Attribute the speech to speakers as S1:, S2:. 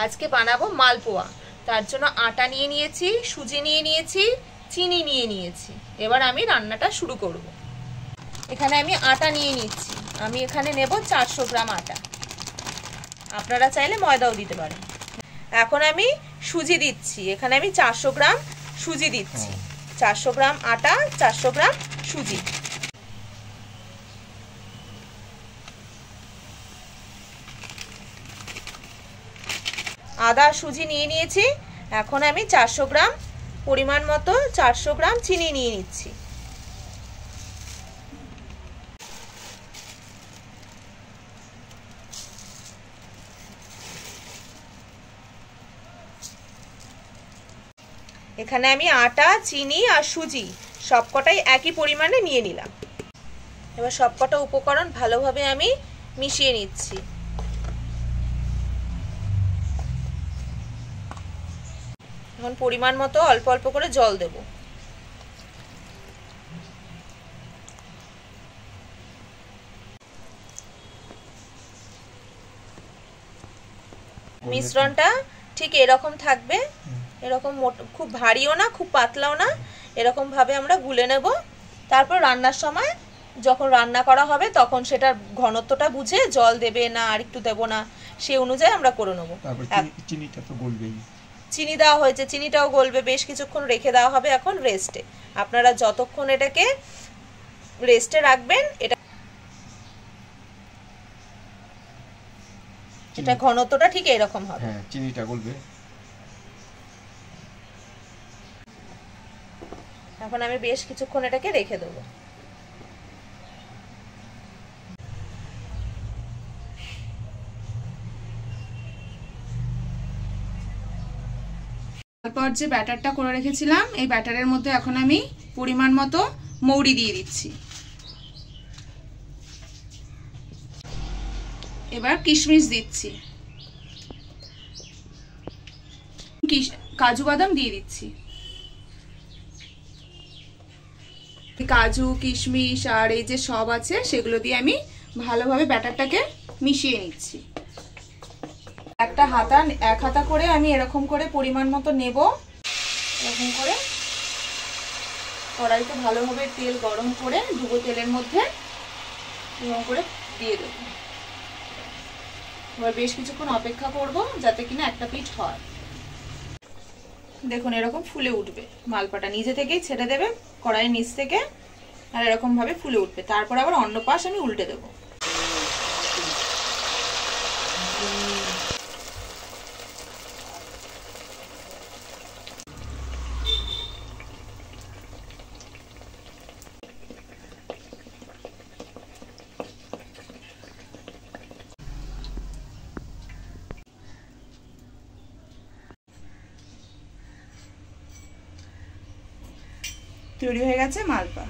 S1: আজকে বানাবো মালপোয়া। তার জন্য আটা নিয়ে নিয়েছি, সুজি নিয়ে নিয়েছি, চিনি নিয়ে নিয়েছি। এবার আমি রান্নাটা শুরু করব। এখানে আমি আটা নিয়ে নিচ্ছি। আমি এখানে নেব 400 গ্রাম আটা। আপনারা চাইলে ময়দাও দিতে পারেন। এখন আমি সুজি দিচ্ছি। এখানে আমি 400 গ্রাম সুজি দিচ্ছি। 400 গ্রাম আটা, 400 গ্রাম সুজি। আদা সুজি নিয়ে নিয়েছি। এখন আমি 400 গ্রাম পরিমাণ মতো 400 গ্রাম চিনি নিয়ে নিচ্ছি। এখানে আমি আটা, চিনি আর সুজি সবকটাই একই পরিমাণে নিয়ে নিলাম। এবার সবকটা উপকরণ ভালোভাবে আমি মিশিয়ে নিচ্ছি। এখন পরিমাণ মতো অল্প অল্প করে জল দেব। মিশ্রণটা ঠিক এরকম থাকবে, এরকম খুব ভারীও না খুব পাতলাও না, এরকম ভাবে আমরা গুলে নেব। তারপর রান্নার সময় যখন রান্না করা হবে তখন সেটার ঘনত্বটা বুঝে জল দেবে না আর একটু দেব না সেই অনুযায়ী আমরা করে নেব।
S2: চিনিটা তো গলবেই।
S1: চিনি দেওয়া হয়েছে, চিনিটাও গলবে। বেশ কিছুক্ষণ রেখে দেওয়া হবে এখন রেস্টে। আপনারা যতক্ষণ এটাকে রেস্টে রাখবেন এটা ঘনত্বটা ঠিক এরকম হবে।
S2: হ্যাঁ, চিনিটা গলবে।
S1: এখন আমি বেশ কিছুক্ষণ এটাকে রেখে দেবো।
S3: তারপর যে ব্যাটারটা করে রেখেছিলাম এই ব্যাটারের মধ্যে এখন আমি পরিমাণ মতো মৌরি দিয়ে দিচ্ছি। এবার কিশমিশ দিচ্ছি, কাজু বাদাম দিয়ে দিচ্ছি। কাজু কিশমিশ আর এই যে সব আছে সেগুলো দিয়ে আমি ভালোভাবে ব্যাটারটাকে মিশিয়ে নিচ্ছি। এক হাতা করে আমি এরকম করে পরিমাণ মতো নেব। এরকম করে কড়াইতে ভালোভাবে তেল গরম করে ডুবো তেলের মধ্যে এরকম করে দিয়ে দেব। এবার বেশ কিছুক্ষণ অপেক্ষা করব যাতে কিনা একটা পিঠ হয়। দেখুন এরকম ফুলে উঠবে, মালপাটা নিজে থেকেই ছেড়ে দেবে কড়াইয়ের নিচ থেকে, আর এরকম ভাবে ফুলে উঠবে। তারপর আবার অন্য পাশ আমি উল্টে দেব। তৈরি হয়ে গেছে মালপা।